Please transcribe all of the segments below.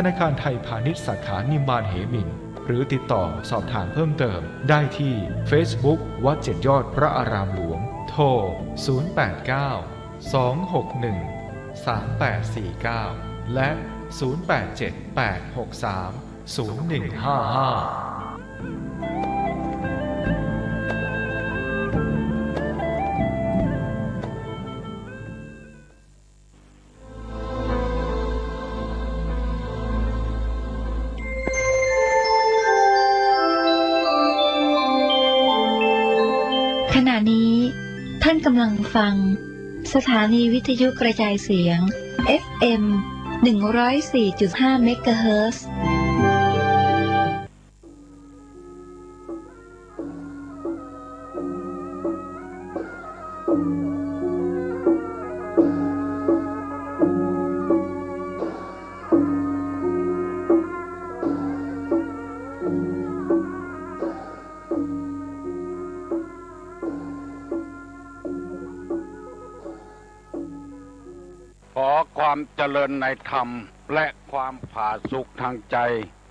ธนาคารไทยพาณิชย์สาขานิมมานเหมินหรือติดต่อสอบถามเพิ่มเติมได้ที่ Facebook วัดเจ็ดยอดพระอารามหลวงโทร 089 261 3849 และ 0878630155ขณะนี้ท่านกำลังฟังสถานีวิทยุกระจายเสียง FM 104.5 เมกะเฮิรตซ์ขอความเจริญในธรรมและความผาสุกทางใจ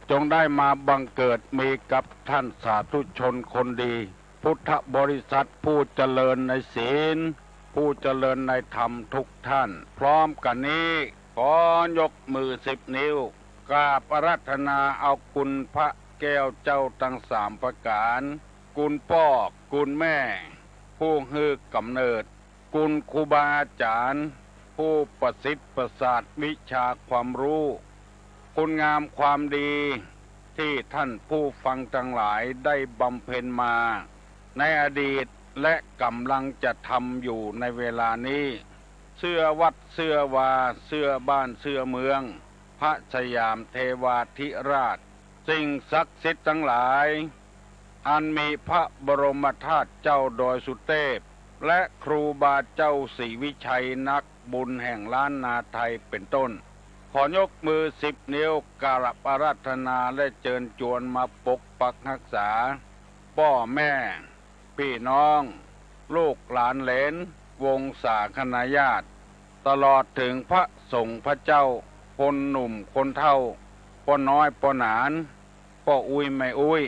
จงได้มาบังเกิดมีกับท่านสาธุชนคนดีพุทธบริษัทผู้เจริญในศีลผู้เจริญในธรรมทุกท่านพร้อมกันนี้ขอยกมือ10 นิ้วกราบอาราธนาเอาคุณพระแก้วเจ้าทั้ง3ประการคุณพ่อคุณแม่ผู้ให้กำเนิดคุณครูบาอาจารย์ผู้ประสิทธิ์ประสาทวิชาความรู้คุณงามความดีที่ท่านผู้ฟังทั้งหลายได้บำเพ็ญมาในอดีตและกำลังจะทำอยู่ในเวลานี้เสื้อวัดเสื้อวาเสื้อบ้านเสื้อเมืองพระสยามเทวาธิราชสิ่งศักดิ์สิทธิ์ทั้งหลายอันมีพระบรมธาตุเจ้าดอยสุเทพและครูบาเจ้าศรีวิชัยนักบุญแห่งล้านนาไทยเป็นต้นขอยกมือ10 นิ้วกราบอาราธนาและเชิญชวนมาปกปักรักษาพ่อแม่พี่น้องลูกหลานเหลนวงศาคณาญาติตลอดถึงพระสงฆ์พระเจ้าคนหนุ่มคนเฒ่าพ่อน้อยพ่อหนานพ่ออุ้ยไม่อุ้ย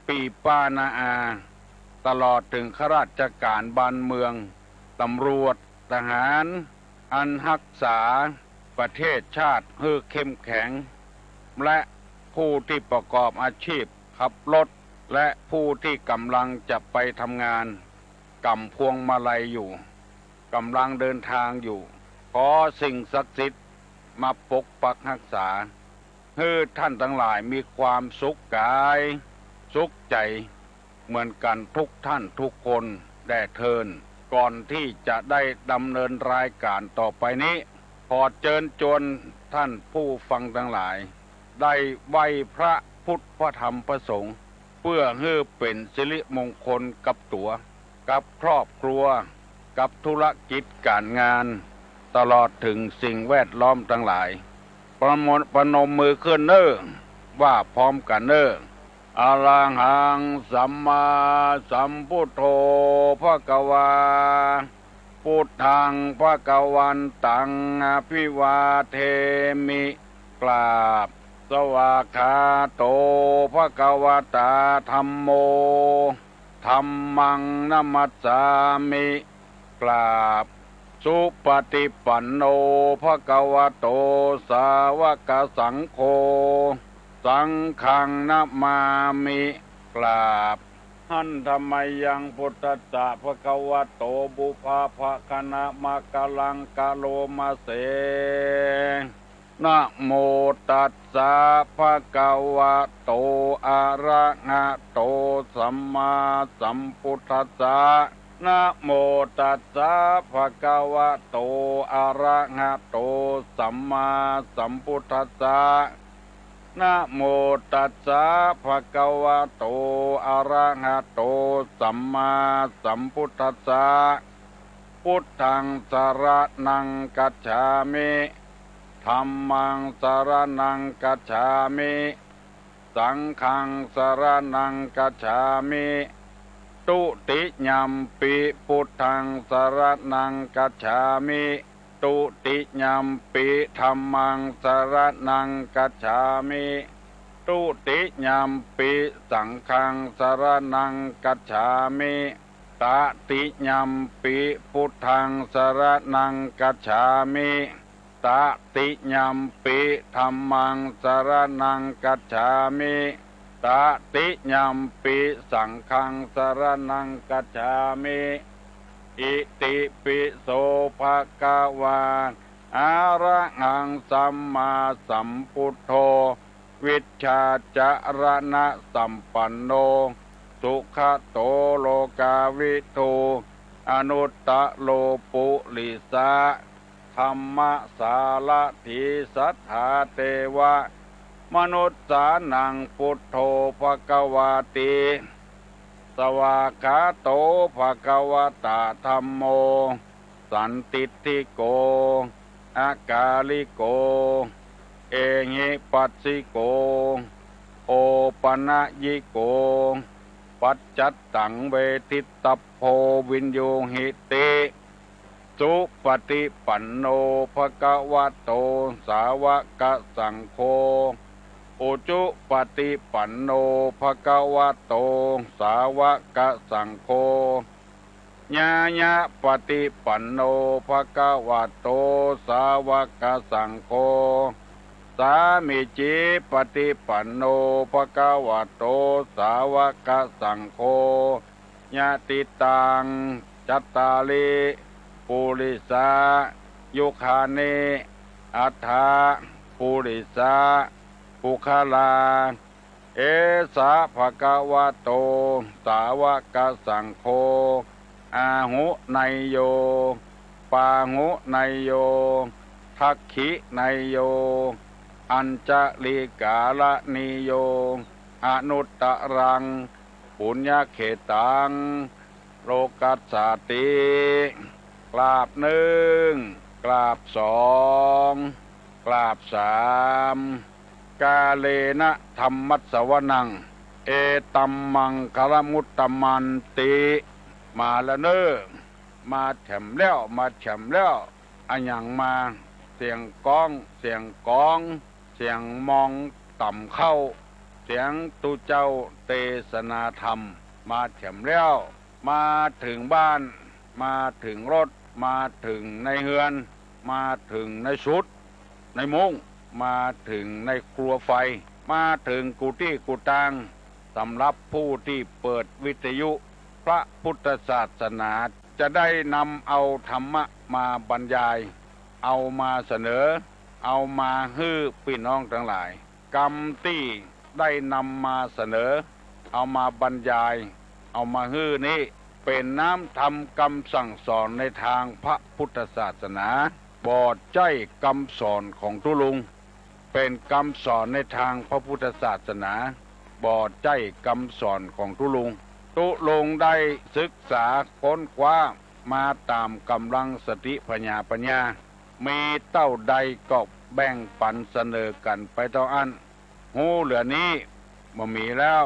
ปีป้านาอาตลอดถึงข้าราชการบ้านเมืองตำรวจทหารอันรักษาประเทศชาติให้เข้มแข็งและผู้ที่ประกอบอาชีพขับรถและผู้ที่กำลังจะไปทำงานกำพวงมาลัยอยู่กำลังเดินทางอยู่ขอสิ่งศักดิ์สิทธิ์มาปกปักรักษาให้ท่านทั้งหลายมีความสุขกายสุขใจเหมือนกันทุกท่านทุกคนแด่เทินก่อนที่จะได้ดำเนินรายการต่อไปนี้ขอเชิญชวนท่านผู้ฟังทั้งหลายได้ไหว้พระพุทธพระธรรมพระสงฆ์เพื่อให้เป็นสิริมงคลกับตัวกับครอบครัวกับธุรกิจการงานตลอดถึงสิ่งแวดล้อมทั้งหลายประนมมือขึ้นเน้อว่าพร้อมกันเน้ออะระหังสัมมาสัมพุทโธภควาพุทธังภวันตังอภิวาเทมิกราบสวากขาโตภควตาธัมโมธัมมังนัมมัสสามิกราบสุปฏิปันโนภควโตสาวกสังโฆสังฆังนะมามิกราบหันธรรมยังพุทธัสสะภะคะวะโตบุพาภะคะนะมะกะลังกะโลมาเสนะโมตัสสะภะคะวะโตอะระหะโตสัมมาสัมพุทธัสสะนะโมตัสสะภะคะวะโตอะระหะโตสัมมาสัมพุทธัสสะนะโมตัสสะภะคะวะโตอะระหะโตสัมมาสัมพุทธัสสะพุทธังสรณังกัจฉามิธัมมังสรณังกัจฉามิสังฆังสรณังกัจฉามิตุติยัมปิพุทธังสรณังกัจฉามิ ตุติยัมปิธัมมังสรณังกัจฉามิตุติยัมปิสังฆังสรณังกัจฉามิตติยัมปิพุทธังสรณังกัจฉามิตติยัมปิธัมมังสรณังกัจฉามิตติยัมปิสังฆังสรณังกัจฉามิอิติปิโสภะคะวะอะระหังสัมมาสัมพุทโธวิชชาจารณะสัมปันโนสุขโตโลกาวิทูอนุตตะโลปุริสะธัมมะสารถิสัทธาเทวะมนุสสานังพุทโธภควาติสวากขาโตภควตาธัมโมสันติติโกอากาลิโกเอหิปัสสิโกโอปนะยิโกปัจจัตตังเวทิตพโพวินโยหิติสุปฏิปันโนภควโตสาวกสังโฆอุจุปฏิปันโนภควโตสาวกสังโฆญาญะปฏิปันโนภควโตสาวกสังโฆสามิจิปฏิปันโนภควโตสาวกสังโฆญาติตังจัตตาลิปุริสายุคาเนอัฏฐาปุริสาปุคลาเอสะภะคะวะโตสาวกสังโฆอาหุไนโยปาหุไนโยทักขิไนโยอัญจลิกาลนิโยอนุตตรังปุญญเขตังโลกัสสติกราบหนึ่งกราบสองกราบสามกาเลนะธรรมัสสวนังเอตัมมังคลมุตตมันติมาแล้วเนอมาแถมแล้วมาแถมแล้วอันยังมาเสียงก้องเสียงก้องเสียงมองต่ำเข้าเสียงตุเจ้าเทศนาธรรมมาแถมแล้วมาถึงบ้านมาถึงรถมาถึงในเฮือนมาถึงในชุดในมุ้งมาถึงในครัวไฟมาถึงกุฏิกุฏังสำหรับผู้ที่เปิดวิทยุพระพุทธศาสนาจะได้นำเอาธรรมะมาบรรยายเอามาเสนอเอามาฮื้อพี่น้องทั้งหลายกรรมที่ได้นำมาเสนอเอามาบรรยายเอามาฮื้อนี้เป็นน้ำธรรมคำสั่งสอนในทางพระพุทธศาสนาบอดใจคำสอนของทุลุงเป็นคำสอนในทางพระพุทธศาสนาบอดใจคำสอนของทุลุงได้ศึกษาค้นคว้ามาตามกำลังสติปัญญามีเต้าใดก็แบ่งปันเสนอกันไปเท่าอันหูเหลือนี้บ่มีแล้ว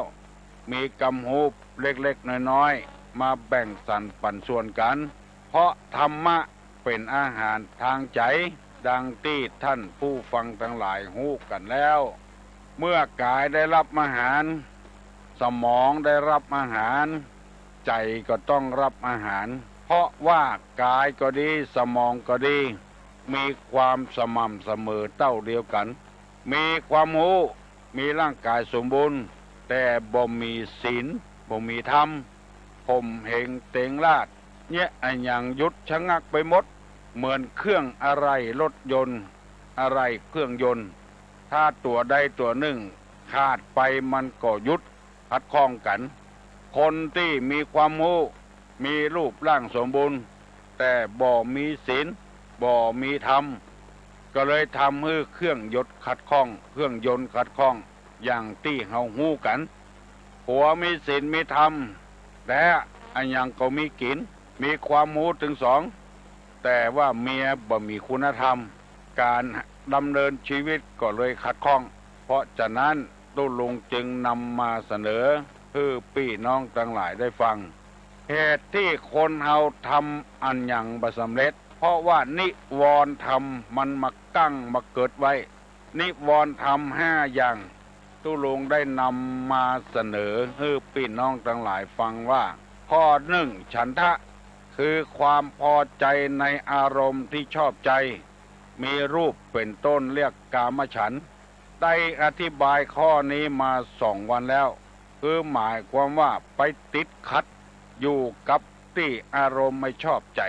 มีกำหูเล็กๆน้อยๆมาแบ่งสรรปันส่วนกันเพราะธรรมะเป็นอาหารทางใจดังที่ท่านผู้ฟังทั้งหลายหูกันแล้วเมื่อกายได้รับอาหารสมองได้รับอาหารใจก็ต้องรับอาหารเพราะว่ากายก็ดีสมองก็ดีมีความสม่ำเสมอเท่าเดียวกันมีความรู้มีร่างกายสมบูรณ์แต่บ่มีศีลบ่มีธรรมผมเหงเต็งลาดเนี่ยอันยังยุดชะงักไปหมดเหมือนเครื่องอะไรรถยนต์อะไรเครื่องยนต์ถ้าตัวใดตัวหนึ่งขาดไปมันก็ยุดขัดข้องกันคนที่มีความรู้มีรูปร่างสมบูรณ์แต่บ่มีศีลบ่มีธรรมก็เลยทำให้เครื่องยนต์ขัดข้องเครื่องยนต์ขัดข้องอย่างที่เฮาฮู้กันผัวมีศีลมีธรรมและอันยังก็มีกินมีความรู้ถึงสองแต่ว่าเมียบ่มีคุณธรรมการดำเนินชีวิตก็เลยขัดข้องเพราะฉะนั้นตุลุงจึงนำมาเสนอเพื่อพี่น้องทั้งหลายได้ฟังเหตุที่คนเฮาทำอันยังบ่สำเร็จ เพราะว่านิวรณ์ธรรมมันมากั้งมาเกิดไว้นิวรณ์ธรรม5 อย่างตุลุงได้นำมาเสนอให้พี่น้องทั้งหลายฟังว่าข้อ1ฉันทะคือความพอใจในอารมณ์ที่ชอบใจมีรูปเป็นต้นเรียกกามฉันท์ได้อธิบายข้อนี้มา2 วันแล้วคือหมายความว่าไปติดขัดอยู่กับที่อารมณ์ไม่ชอบใจ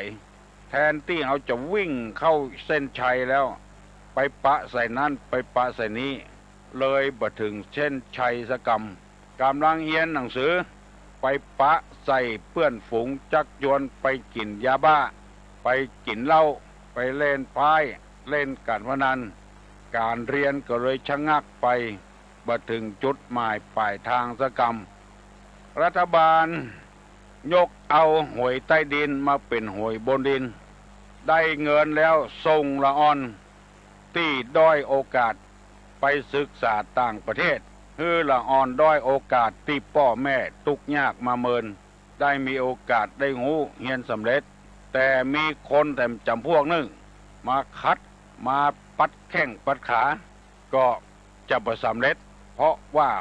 แทนที่เขาจะวิ่งเข้าเส้นชัยแล้วไปปะใส่นั่นไปปะใส่นี้เลยบ่ถึงเส้นชัยสกรรมกำลังเรียนหนังสือไปปะใส่เพื่อนฝูงจักยวนไปกินยาบ้าไปกินเหล้าไปเล่นไพ่เล่นการพนันการเรียนก็เลยชะงักไปบ่ถึงจุดหมายปลายทางสกรรมรัฐบาลยกเอาหวยใต้ดินมาเป็นหวยบนดินได้เงินแล้วส่งละอ่อนที่ด้อยโอกาสไปศึกษาต่างประเทศฮือละอ่อนด้อยโอกาสที่พ่อแม่ทุกข์ยากมาเมินได้มีโอกาสได้หูเรียนสำเร็จแต่มีคนแต่จำพวกนึงมาคัดมาปัดแข้งปัดขาก็จะบ่สำเร็จเพราะว่า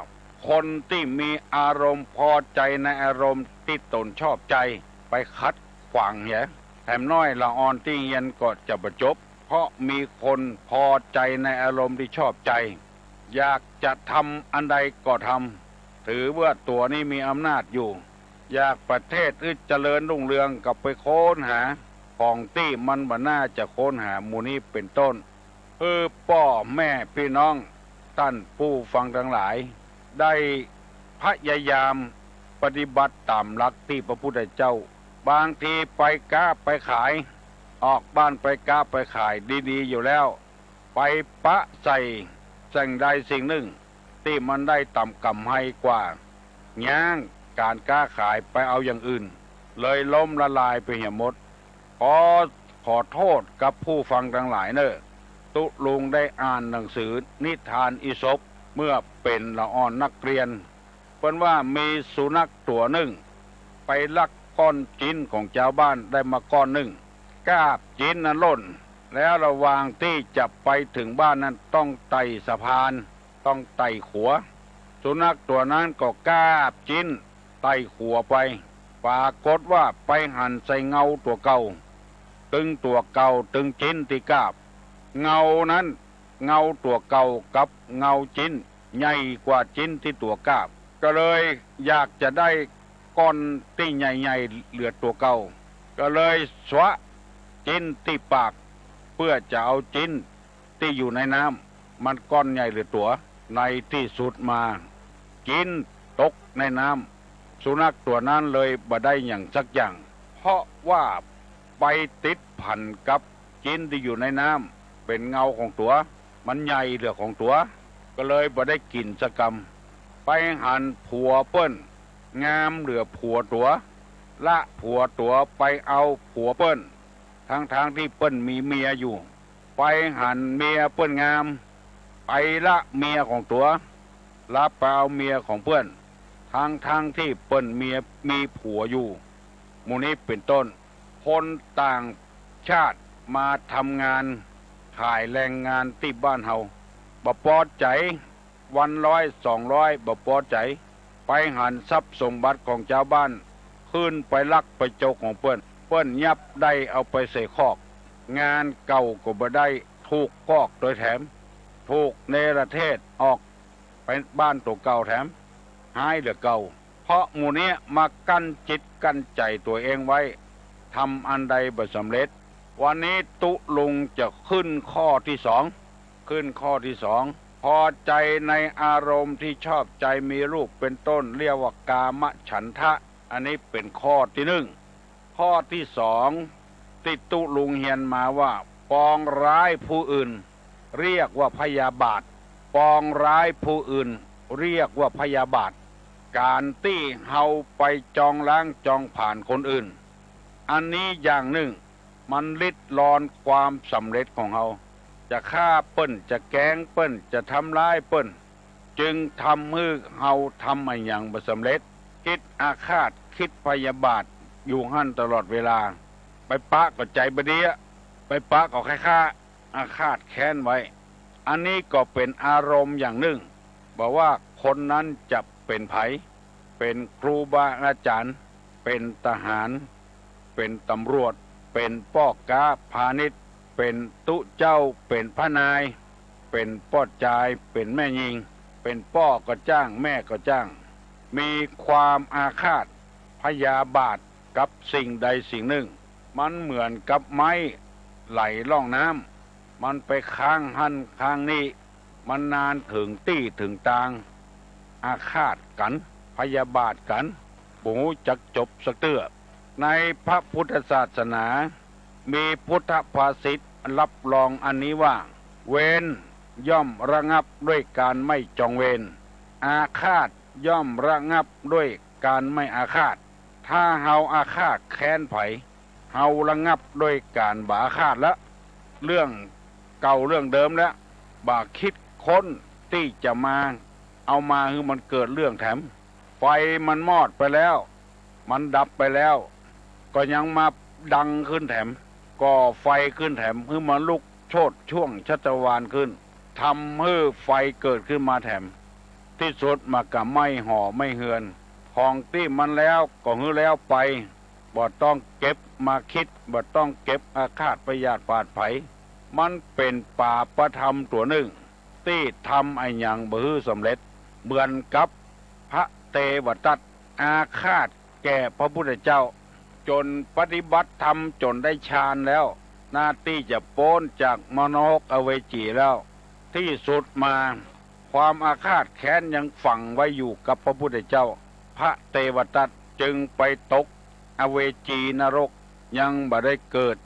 คนที่มีอารมณ์พอใจในอารมณ์ที่ตนชอบใจไปคัดขวางเหี้ยแถมน้อยละอ่อนที่เรียนก็จะบ่จบเพราะมีคนพอใจในอารมณ์ที่ชอบใจอยากจะทำอันใดก็ทำถือว่าตัวนี้มีอำนาจอยู่อยากประเทศเจริญรุ่งเรืองกับไปค้นหาของที่มันบ่น่าจะค้นหาหมู่นี้เป็นต้นพ่อแม่พี่น้องท่านผู้ฟังทั้งหลายได้พยายามปฏิบัติตามหลักที่พระพุทธเจ้าบางทีไปค้าไปขายออกบ้านไปค้าไปขายดีๆอยู่แล้วไปปะใส่สิ่งใดสิ่งหนึ่งที่มันได้ต่ำกำไรกว่าย่างการค้าขายไปเอาอย่างอื่นเลยล้มละลายไปเหี่ยหมดขอโทษกับผู้ฟังทั้งหลายเนอะตุลุงได้อ่านหนังสือนิทานอีสปเมื่อเป็นละอ่อนนักเรียนเพิ่นว่ามีสุนัขตัวหนึ่งไปลักก้อนจินของชาวบ้านได้มาก้อนหนึ่งกาบจินนั้นล่นแล้วระหว่างที่จะไปถึงบ้านนั้นต้องไต่สะพานต้องไต่ขัวสุนัขตัวนั้นก็กาบจินไต่ขัวไปปรากฏว่าไปหันใส่เงาตัวเก่าตึงตัวเก่าตึงจินที่กาบเงานั้นเงาตัวเก่ากับเงาจินใหญ่กว่าจินที่ตัวกาบก็เลยอยากจะได้ก้อนที่ใหญ่ๆเหลือตัวเก่าก็เลยสวะจินที่ปากเพื่อจะเอาจินที่อยู่ในน้ำมันก้อนใหญ่เหลือตัวในที่สุดมาจินตกในน้ำสุนัขตัวนั้นเลยบ่ได้อย่างสักอย่างเพราะว่าไปติดพันกับจินที่อยู่ในน้ำเป็นเงาของตัวมันใหญ่เหลือของตัวก็เลยบ่ได้กินสักกำไปหันผัวเปิ้นงามเหลือผัวตัวละผัวตัวไปเอาผัวเปิ้นทั้งที่เปิ้นมีเมียอยู่ไปหันเมียเปิ้นงามไปละเมียของตัวละไปเอาเมียของเปิ้นทั้งที่เปิ้นเมียมีผัวอยู่หมู่นี้เป็นต้นคนต่างชาติมาทำงานขายแรงงานที่บ้านเฮาบ่พอใจวัน100 200บ่พอใจไปหันทรัพย์สมบัติของชาวบ้านขึ้นไปลักไปโจกของเปิ้นยับได้เอาไปใส่คอกงานเก่าก็บ่ได้ถูกคอกโดยแถมถูกเนรเทศออกไปบ้านตัวเก่าแถมหายเหลือเก่าเพราะหมู่นี้มากั้นจิตกั้นใจตัวเองไว้ทำอันใดบ่สำเร็จวันนี้ตุลุงจะขึ้นข้อที่สองพอใจในอารมณ์ที่ชอบใจมีรูปเป็นต้นเรียกว่ากามฉันทะอันนี้เป็นข้อที่1ข้อที่2ที่ตุลุงเรียนมาว่าปองร้ายผู้อื่นเรียกว่าพยาบาทปองร้ายผู้อื่นเรียกว่าพยาบาทการที่เฮาไปจองล้างจองผ่านคนอื่นอันนี้อย่างหนึ่งมันลิดรอนความสำเร็จของเฮาจะฆ่าเปิ้นจะแกล้งเปิ้นจะทำร้ายเปิ้นจึงทำให้เฮาทำอะไรอย่างบ่สำเร็จคิดอาฆาตคิดพยาบาทอยู่หั่นตลอดเวลาไปปะก็ใจบ่ดี ไปปะก็ค่าอาฆาตแค้นไว้อันนี้ก็เป็นอารมณ์อย่างหนึ่งบอกว่าคนนั้นจะเป็นไผเป็นครูบาอาจารย์เป็นทหารเป็นตำรวจเป็นป้อกาพาณิชย์เป็นตุเจ้าเป็นพระนายเป็นป้อจายเป็นแม่ยิงเป็นป้อก็จ้างแม่ก็จ้างมีความอาฆาตพยาบาทกับสิ่งใดสิ่งหนึ่งมันเหมือนกับไม้ไหลล่องน้ำมันไปค้างหันค้างนี้มันนานถึงตี้ถึงตางอาฆาตกันพยาบาทกันบูจักจบสักเตื้อในพระพุทธศาสนามีพุทธภาษิตรับรองอันนี้ว่าเวรย่อมระงับด้วยการไม่จองเวรอาฆาตย่อมระงับด้วยการไม่อาฆาตถ้าเฮาอาฆาตแค้นไผเฮาระงับด้วยการบ่อาฆาตแล้วเรื่องเก่าเรื่องเดิมแล้วบ่าคิดค้นที่จะมาเอามาคือมันเกิดเรื่องแถมไฟมันมอดไปแล้วมันดับไปแล้วก็ยังมาดังขึ้นแถมก่อไฟขึ้นแถมคือมันลุกโชดช่วงชัชวาลขึ้นทำให้ไฟเกิดขึ้นมาแถมที่สุดมากับไม่ห่อไม่เหือนของที่มันแล้วก็ฮือแล้วไปบ่ต้องเก็บมาคิดบ่ต้องเก็บอาฆาตพยาบาทไผมันเป็นป่าประธรรมตัวหนึ่งที่ทำไอ้หยังบ่ฮือสำเร็จเหมือนกับพระเทวทัตอาฆาตแก่พระพุทธเจ้าจนปฏิบัติธรรมจนได้ฌานแล้วหน้าที่จะโป้นจากมโนกอเวจีแล้วที่สุดมาความอาฆาตแค้นยังฝังไว้อยู่กับพระพุทธเจ้าพระเทวทัตจึงไปตกอเวจีนรกยังบ่ได้เกิด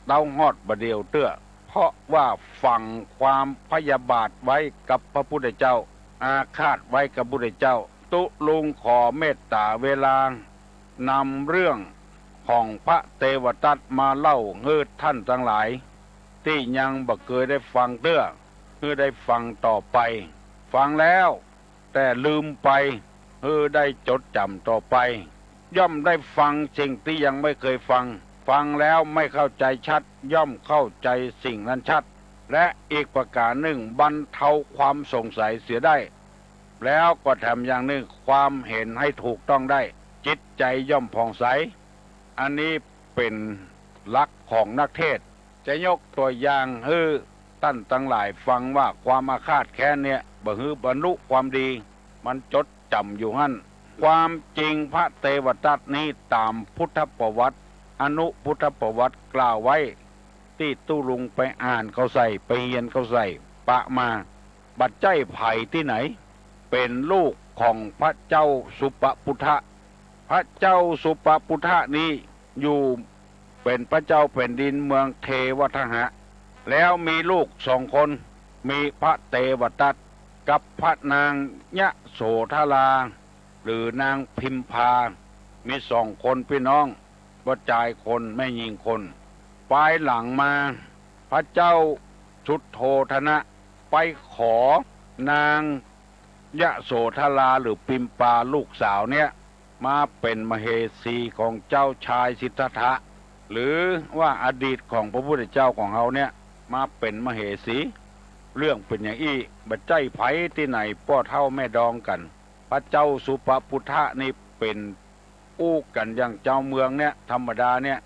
เต้าฮอดบ่เดียวเตื้อเพราะว่าฝังความพยาบาทไว้กับพระพุทธเจ้าอาฆาตไว้กับพระพุทธเจ้าตุลุงขอเมตตาเวลานำเรื่องของพระเทวทัตมาเล่าให้ท่านทั้งหลายที่ยังบ่เคยได้ฟังเตื้อเพื่อได้ฟังต่อไปฟังแล้วแต่ลืมไปเพื่อได้จดจำต่อไปย่อมได้ฟังสิ่งที่ยังไม่เคยฟังฟังแล้วไม่เข้าใจชัดย่อมเข้าใจสิ่งนั้นชัดและอีกประการหนึ่งบรรเทาความสงสัยเสียได้แล้วก็ทำอย่างหนึ่งความเห็นให้ถูกต้องได้จิตใจย่อมผ่องใสอันนี้เป็นหลักของนักเทศน์จะยกตัวอย่างให้ท่านทั้งหลายฟังว่าความอาฆาตแค้นเนี่ยบ่ฮือบรรลุความดีมันจดจำอยู่หั่นความจริงพระเทวทัตนี้ตามพุทธประวัติอนุพุทธประวัติกล่าวไว้ที่ตู้ลุงไปอ่านเขาใส่ไปเรียนเขาใส่ปะมาบัดใจไผ่ที่ไหนเป็นลูกของพระเจ้าสุปปุถะพระเจ้าสุปปุถะนี้อยู่เป็นพระเจ้าแผ่นดินเมืองเทวทหะแล้วมีลูก2 คนมีพระเทวทัตกับพระนางยะโสธราหรือนางพิมพามี2 คนพี่น้องบ่จ่ายคนไม่ยิงคนปลายหลังมาพระเจ้าสุโธธนะไปขอนางยะโสธราหรือพิมพาลูกสาวเนี่ยมาเป็นมเหสีของเจ้าชายสิทธัตถะหรือว่าอดีตของพระพุทธเจ้าของเขาเนี่ยมาเป็นมเหสีเรื่องเป็นอย่างอี้บัดใจไผที่ไหนพ่อเท่าแม่ดองกันพระเจ้าสุปปุถะนี่เป็นอู้กันอย่างเจ้าเมืองเนี่ยธรรมดาเนี่ย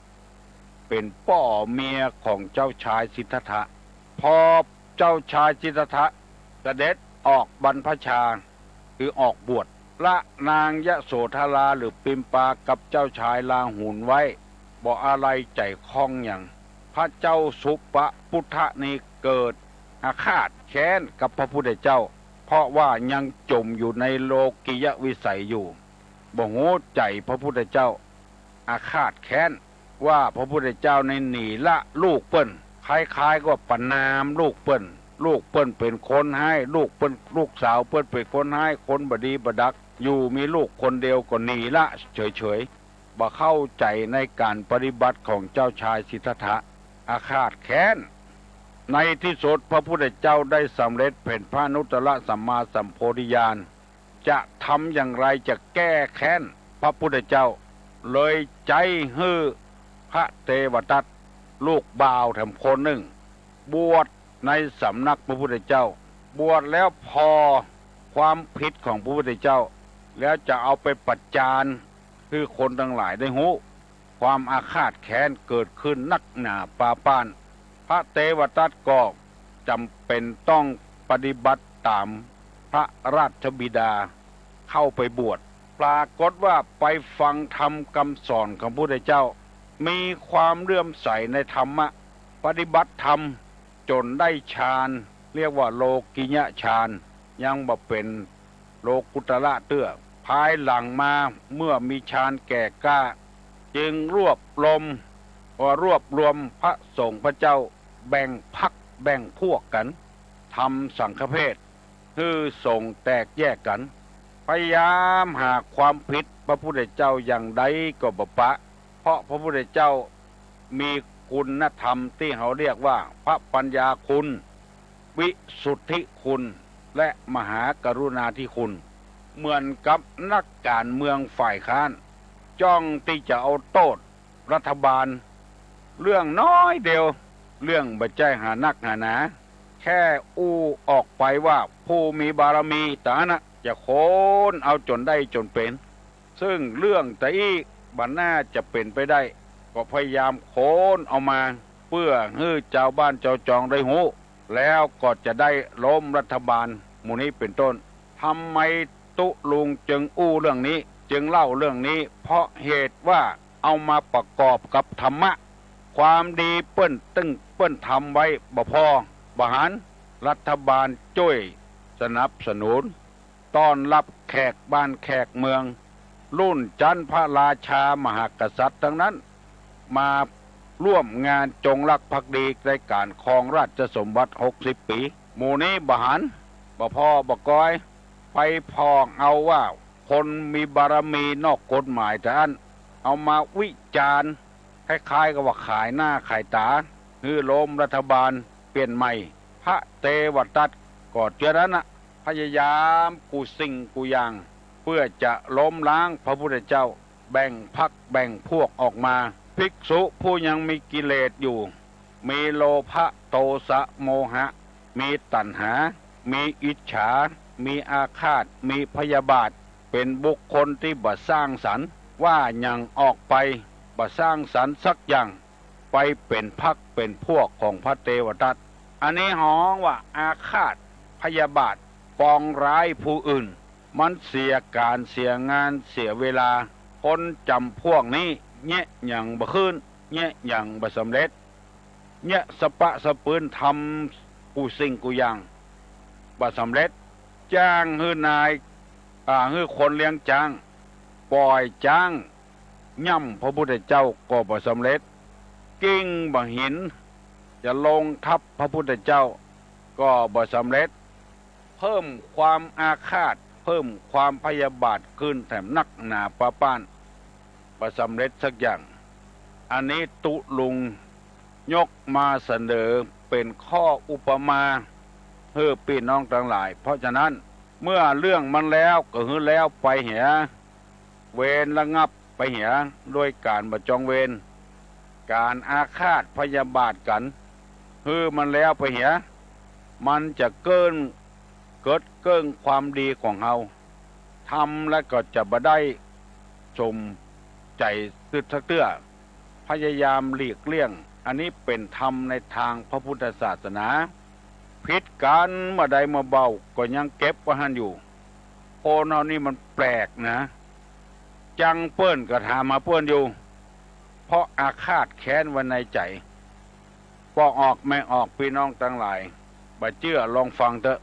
เป็นพ่อเมียของเจ้าชายสิทธัตถะพอเจ้าชายสิทธัตถะเสด็จออกบรรพชาคือออกบวชละนางยะโสธราหรือปิมปากับเจ้าชายลาหุนไว้บอกอะไรใจคล้องอย่างพระเจ้าสุปปุถะนี้เกิดอาฆาตแค้นกับพระพุทธเจ้าเพราะว่ายังจมอยู่ในโลกิยวิสัยอยู่บ่โหใจพระพุทธเจ้าอาฆาตแค้นว่าพระพุทธเจ้าในหนีละลูกเปิ้นคล้ายๆก็ประนามลูกเปิ้นเป็นคนให้ลูกเปิ้นลูกสาวเปิ้นเป็นคนให้คนบดีบดักอยู่มีลูกคนเดียวก็หนีละเฉยๆบ่เข้าใจในการปฏิบัติของเจ้าชายสิทธัตถะอาฆาตแค้นในที่สุดพระพุทธเจ้าได้สำเร็จเป็นพระอนุตตรสัมมาสัมโพธิญาณจะทำอย่างไรจะแก้แค้นพระพุทธเจ้าเลยใจฮื้อพระเทวทัต ลูกบ่าวแถมคนหนึ่งบวชในสำนักพระพุทธเจ้าบวชแล้วพอความผิดของพระพุทธเจ้าแล้วจะเอาไปประจานคือคนทั้งหลายได้หูความอาฆาตแค้นเกิดขึ้นนักหนาปาป้านพระเทวทัตก็จำเป็นต้องปฏิบัติตามพระราชบิดาเข้าไปบวชปรากฏว่าไปฟังธรรมคำสอนของพระพุทธเจ้ามีความเลื่อมใสในธรรมะปฏิบัติธรรมจนได้ฌานเรียกว่าโลกิยฌานยังบ่เป็นโลกุตระเตื้อภายหลังมาเมื่อมีฌานแก่กล้าจึงรวบรวมพระสงฆ์พระเจ้าแบ่งพรรคแบ่งพวกกันทำสังฆเพศคือสงฆ์แตกแยกกันพยายามหาความผิดพระพุทธเจ้าอย่างใดก็บ่ปะเพราะพระพุทธเจ้ามีคุณธรรมที่เขาเรียกว่าพระปัญญาคุณวิสุทธิคุณและมหากรุณาธิคุณเหมือนกับนักการเมืองฝ่ายค้านจ้องที่จะเอาโทษรัฐบาลเรื่องน้อยเดียวเรื่องบัจจัยหานักหาหนาแค่อู้ออกไปว่าผู้มีบารมีแต่นะจะโค่นเอาจนได้จนเป็นซึ่งเรื่องแต่อีบันน่าจะเป็นไปได้ก็พยายามโค่นเอามาเพื่อให้เจ้าบ้านเจ้าจองได้หูแล้วก็จะได้ล้มรัฐบาลหมู่นี้เป็นต้นทำไมตุลุงจึงอู้เรื่องนี้จึงเล่าเรื่องนี้เพราะเหตุว่าเอามาประกอบกับธรรมะความดีเปิ้นทำไว้บ่พอบหารรัฐบาลช่วยสนับสนุนต้อนรับแขกบ้านแขกเมืองรุ่นจันทร์พระราชามหากษัตริย์ทั้งนั้นมาร่วมงานจงรักภักดีในการครองราชสมบัติ60 ปีหมู่นี้บหารบ่พอบ่ก้อยไปพองเอาว่าคนมีบารมีนอกกฎหมายแต่อันเอามาวิจารณ์คล้ายๆกับว่าขายหน้าขายตาคือล้มรัฐบาลเปลี่ยนใหม่พระเทวทัตกอดเจนั้นนะพยายามกูสิ่งกูอย่างเพื่อจะล้มล้างพระพุทธเจ้าแบ่งพรรคแบ่งพวกออกมาภิกษุผู้ยังมีกิเลสอยู่มีโลภะโทสะโมหะมีตัณหามีอิจฉามีอาฆาตมีพยาบาทเป็นบุคคลที่บ่สร้างสรรค์ว่ายังออกไปบ่สร้างสรรค์สักอย่างไปเป็นพรรคเป็นพวกของพระเทวทัตอันนี้ฮ้องว่าอาฆาตพยาบาทปองร้ายผู้อื่นมันเสียการเสียงานเสียเวลาคนจำพวกนี้แยะอย่างบ่ขึ้นแยะอย่างบ่สำเร็จแยะสปะสะปืนทำกูสิ่งกูอย่างบ่สำเร็จจ้างฮือนายฮือคนเลี้ยงจ้างปล่อยจ้างย่ำพระพุทธเจ้าก็บ่สำเร็จกิ้งบ่หินจะลงทับพระพุทธเจ้าก็บ่สำเร็จเพิ่มความอาฆาตเพิ่มความพยาบาทขึ้นแถมนักหนาปะป้านบ่สำเร็จสักอย่างอันนี้ตุลุงยกมาเสนอเป็นข้ออุปมาเพื่อพี่น้องทั้งหลายเพราะฉะนั้นเมื่อเรื่องมันแล้วก็คือแล้วไปเหียเวรระงับไปเหียด้วยการบ่จองเวรการอาฆาตพยาบาทกันคือมันแล้วไปเหียมันจะเกิดเกินความดีของเฮาทำแล้วก็จะบ่ได้ชมใจเตื้อพยายามหลีกเลี่ยงอันนี้เป็นธรรมในทางพระพุทธศาสนาผิดกันเมื่อใดมาเบาก็ยังเก็บไว้หันอยู่โคนเฮานี่มันแปลกนะจังเปิ้นก็ถามมาเปิ้นอยู่เพราะอาฆาตแค้นไว้ในใจก็ออกไม่ออกพี่น้องทั้งหลายบ่เชื่อลองฟังเถอะ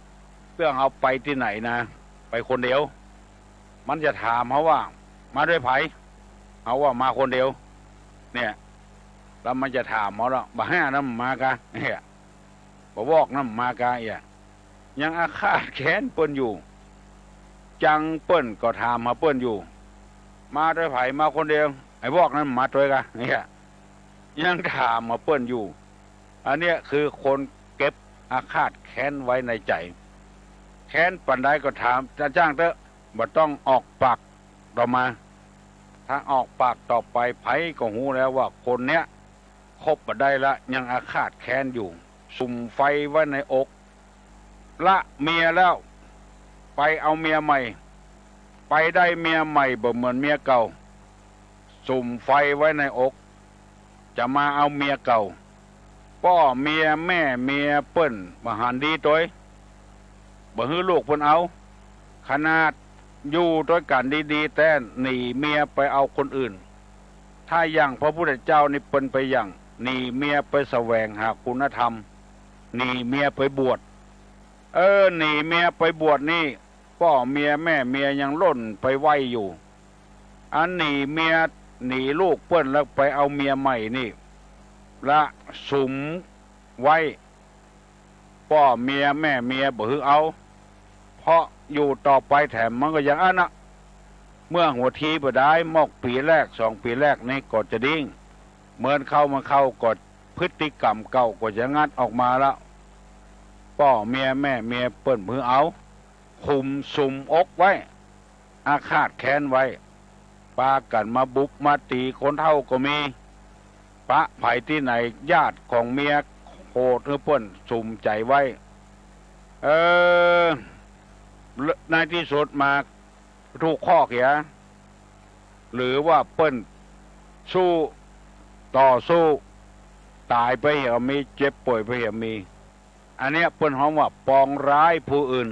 เรื่องเอาไปที่ไหนนะไปคนเดียวมันจะถามเขาว่ามาด้วยไผเอาว่ามาคนเดียวเนี่ยแล้วมันจะถามเขาแล้วบ่ห้าน้ำมากะเนี่ยบ่วอกน้ำมากะยังอาฆาตแค้นเปิ้นอยู่จังเปิ้นก็ถามมาเปิ้นอยู่มาด้วยไผมาคนเดียวไอ้วอกนั้นมาด้วยกะเนี่ยยังถามมาเปิ้นอยู่อันเนี้ยคือคนเก็บอาฆาตแค้นไว้ในใจแค้นปันใดก็ถามจะจ้างเถอะบ่ต้องออกปากต่อมาถ้าออกปากต่อไปไผก็หูแล้วว่าคนเนี้ย คบบ่ได้ละยังอาฆาตแค้นอยู่สุมไฟไว้ในอกละเมียแล้วไปเอาเมียใหม่ไปได้เมียใหม่บ่เหมือนเมียเก่าสุมไฟไว้ในอกจะมาเอาเมียเก่าพ่อเมียแม่เมียเปิ้นบ่หันดีตัวบ่ฮื้อลูกเพิ่นเอาขนาดอยู่ด้วยกันดีๆแต่หนีเมียไปเอาคนอื่นถ้าอย่างพระพุทธเจ้านี่เปิ้นไปอย่างหนีเมียไปแสวงหาคุณธรรมหนีเมียไปบวชหนีเมียไปบวชนี่พ่อเมียแม่เมียยังล่นไปไหวอยู่อันหนีเมียหนีลูกเปิ้นแล้วไปเอาเมียใหม่นี่ละสุมไว้พ่อเมียแม่เมียบ่ฮือเอาเพราะอยู่ต่อไปแถมมันก็อย่างอันนะเมื่อหัวทีบ่ได้มอกปีแรก2 ปีแรกนี่ก็จะดิ้งเหมือนเข้ามาเข้ากดพฤติกรรมเก่าก็จะงัดออกมาแล้วพ่อเมียแม่เมียเปิ้นมือเอาคุมสุมอกไว้อาฆาตแค้นไว้ปากันมาบุกมาตีคนเฒ่าก็มีปะไผที่ไหนญาติของเมียโหดหรือเปิ้นสุมใจไว้ในที่สุดมาถูกข้อเขียหรือว่าเปิ้นสู้ต่อสู้ตายไปเหรอมีเจ็บป่วยไปเหรอมีอันเนี้ยเปิ้นฮ้องว่าปองร้ายผู้อื่น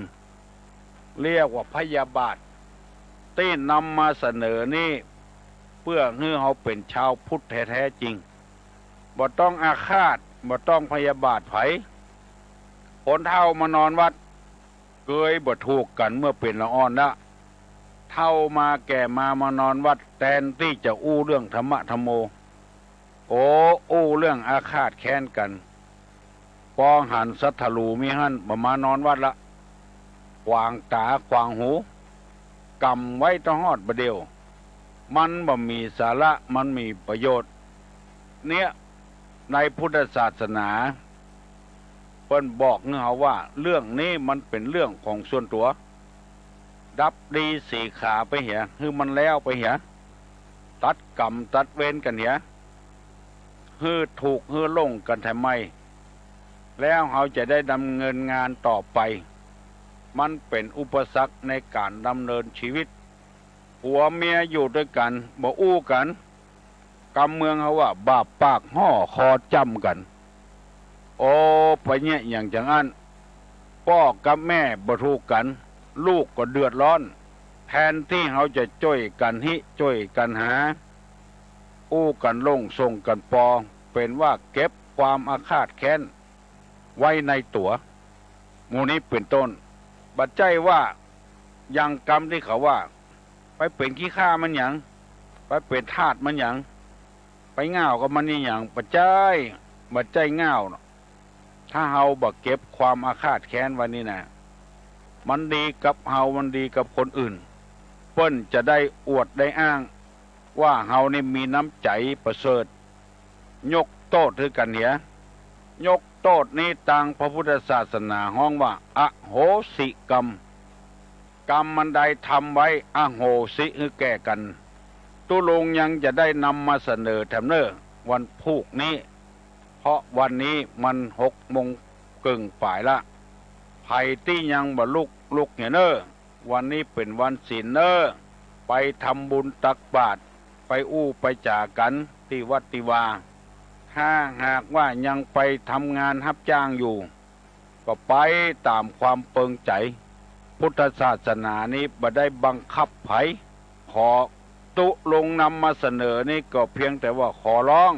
เรียกว่าพยาบาทที่นำมาเสนอนี่เพื่อให้เขาเป็นชาวพุทธแท้ๆจริงบ่ต้องอาฆาตบ่ต้องพยาบาทไผคนเฒ่ามานอนวัดเกยบ่ถูกกันเมื่อเป็นละอ่อนละเฒ่ามาแก่มานอนวัดแทนที่จะอู้เรื่องธรรมะธรรมโมอู้เรื่องอาฆาตแค้นกันปองหันสัทธลูมีหั่นบ่มานอนวัดละขวางตาขวางหูกำไว้ต้องฮอดบ่เดียวมันบ่มีสาระมันมีประโยชน์เนี่ยในพุทธศาสนาเพิ่นบอกเงาว่าเรื่องนี้มันเป็นเรื่องของส่วนตัวดับดีสีขาไปเหียคือมันแล้วไปเหียตัดกรรมตัดเวรกันเหียฮือถูกฮือลงกันทำไมแล้วเขาจะได้ดำเนินงานต่อไปมันเป็นอุปสรรคในการดำเนินชีวิตผัวเมียอยู่ด้วยกันบ่อู้กันกำเมืองเขาว่าบาปปากห่อคอจำกันไปเนี่ยอย่างจังอันพ่อกับแม่บ่ถูกกันลูกก็เดือดร้อนแทนที่เขาจะช่วยกันช่วยกันหาอู้กันลงส่งกันปอเป็นว่าเก็บความอาฆาตแค้นไว้ในตัวหมู่นี้เป็นต้นบัดใจว่ายังกรรมที่เขาว่าไปเป็นขี้ข้ามันหยังไปเป็นทาสมันหยังไปง่าวกับมันนี่หยังบัดใจง่าวถ้าเฮาบ่เก็บความอาฆาตแค้นไว้นี่นะมันดีกับเฮามันดีกับคนอื่นเปิ้นจะได้อวดได้อ้างว่าเฮานี่มีน้ำใจประเสริฐยกโทษให้กันเหียยกโทษนี้ตามพระพุทธศาสนาฮ้องว่าอโหสิกรรมกรรมมันใดทำไว้อโหสิให้แก่กันตุลงยังจะได้นำมาเสนอแถมเนอวันพุกนี้เพราะวันนี้มัน6:30ฝ่ายละไผที่ยังบ่ลุกเหียเนอวันนี้เป็นวันศีลเนอไปทำบุญตักบาตรไปอู้ไปจ่ากันที่วัดติวาถ้าหากว่ายังไปทำงานรับจ้างอยู่ก็ไปตามความเปิงใจพุทธศาสนานี้บ่ได้บังคับไผขอตุลงนำมาเสนอนี่ก็เพียงแต่ว่าขอร้อง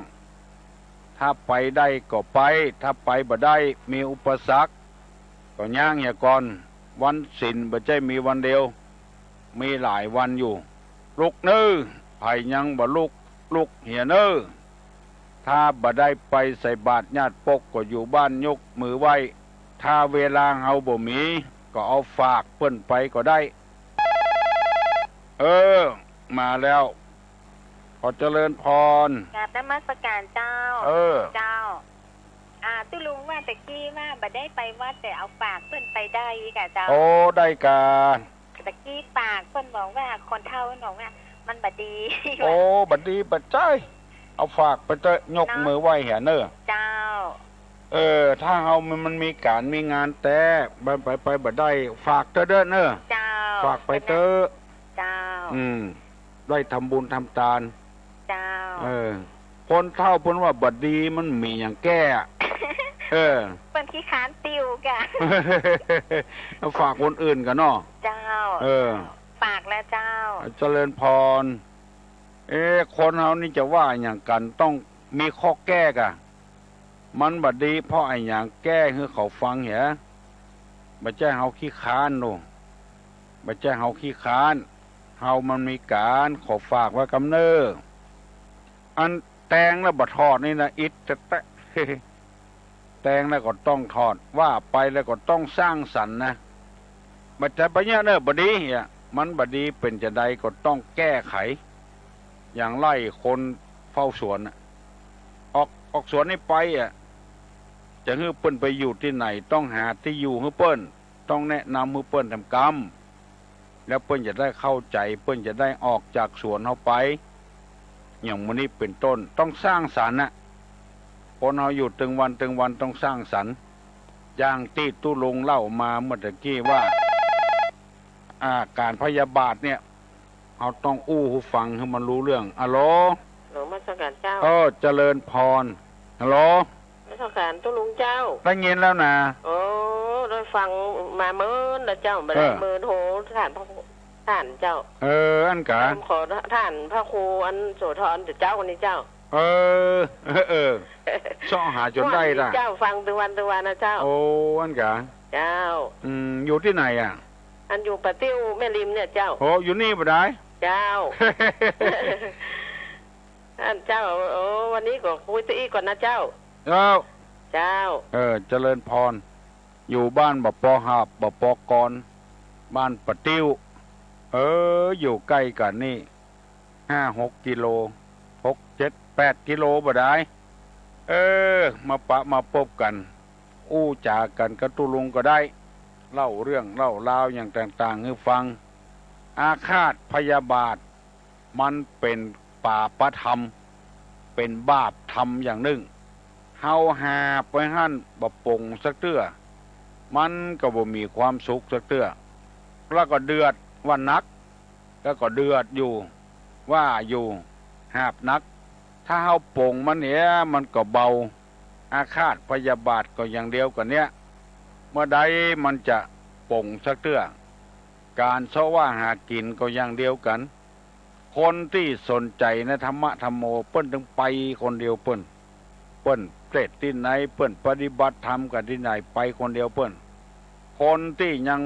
ถ้าไปได้ก็ไปถ้าไปบ่ได้มีอุปสรรคก็ย่างอย่าก่อนวันศีลบ่ใช่มีวันเดียวมีหลายวันอยู่ลุกเน้อไผยังบ่ลุกเหียเน้อถ้าบ่ได้ไปใส่บาตรญาติปกก็อยู่บ้านยกมือไหว้ถ้าเวลาเฮาบ่มีก็เอาฝากเปิ้นไปก็ได้มาแล้วขอเจริญพรกราบนมัสการเจ้าเจ้าตุลุงว่าแต่กี้ว่าบ่ได้ไปวัดแต่เอาฝากเปิ้นไปได้กะเจ้าได้กะตะกี้ฝากเปิ้นบอกว่าคนเฒ่าบอกว่ามันบ่ดีบัดดีบัดใจ เอาฝากไปเตะยกมือไหว้เหี่ยเนอะเจ้าถ้าเฮามันมีการมีงานแต่ไปบ่ได้ฝากเตอะเด้อเนอะเจ้าฝากไปเตอะเจ้าได้ทำบุญทำทานเจ้าคนเฒ่าเพิ่นว่าบัดดีมันมีหยังแก้เปิ้นขี้ค้านติวกะฝากคนอื่นกันเนาะเจ้าฝากแล้วเจ้าเจริญพรคนเฮานี่จะว่าอย่างกันต้องมีข้อแก้กะมันบัดดีเพราะไอ้อย่างแก้ให้เขาฟังเหรอบ่ใช่เฮาขี้ค้านโนบ่ใช่เฮาขี้ค้านเฮามันมีการขอฝากไว้กำเนิดอันแตงแล้วบ่ทอดนี่นะอิดแต่แตงแล้วก็ต้องทอดว่าไปแล้วก็ต้องสร้างสรรค์นะบ่ใช่ปะเนี่ยเนอะบ่ดีเหี่ยมันบ่ดีเป็นจะใดก็ต้องแก้ไขอย่างไล่คนเฝ้าสวนออกสวนนี่ไปจะให้เปิ้นไปอยู่ที่ไหนต้องหาที่อยู่ให้เปิ้นต้องแนะนำให้เปิ้นทำกรรมแล้วเปิ้นจะได้เข้าใจเปิ้นจะได้ออกจากสวนเขาไปอย่างมื้อนี้เป็นต้นต้องสร้างสรรค์คนเราอยู่ตึงวันต้องสร้างสรรค์อย่างที่ตู้ลงเล่ามาเมื่อตะกี้ว่าการพยาบาทเนี่ยเราต้องอู้หูฟังให้มันรู้เรื่องฮัลโหลหลวงมาสังการเจ้าเจริญพรฮัลโหลมาสังการตู้ลุงเจ้าได้ยินแล้วนะได้ฟังมาเมื่อนะเจ้ามาได้เมื่อโหท่านพระท่านเจ้าอันกะขอท่านพระครูอันโสธรเจ้าคนนี้เจ้าช่อหาจนได้ล่ะเจ้าฟังตัววันนะเจ้าอันกะเจ้าอยู่ที่ไหนอันอยู่ปะติ้วแม่ริมเนี่ยเจ้าอยู่นี่บ่ได้เจ้าท่านเจ้าวันนี้ก็คุยตีก่อนนะเจ้าเจ้าเจริญพรอยู่บ้านบ่ปอหาบบ่ปอกรบ้านปะติ้วอยู่ใกล้กันนี่5-6 กิโล6-7-8 กิโลบ่ได้มาปะมาพบกันอู้จากันกับตุลุงก็ได้เล่าเรื่องเล่าราวอย่างต่างๆให้ฟังอาฆาตพยาบาทมันเป็นปาปธรรมเป็นบาปธรรมอย่างหนึ่งเฮาหาไปหั่นบ่ปงสักเตื้อมันก็บ่มีความสุขสักเตื้อแล้วก็เดือดว่านักแล้วก็เดือดอยู่ว่าอยู่หาบนักถ้าเฮาปงมันเนี่ยมันก็เบาอาฆาตพยาบาทก็อย่างเดียวกันเนี้ยเมื่อใดมันจะปงสักเตื้อการเสว่าหากินก็อย่างเดียวกันคนที่สนใจในธรรมะธรรมโมเปิ้นต้องไปคนเดียวเปิ้นเปรตที่ไหนเปิ้นปฏิบัติธรรมกันที่ไหนไปคนเดียวเปิ้นคนที่ยัง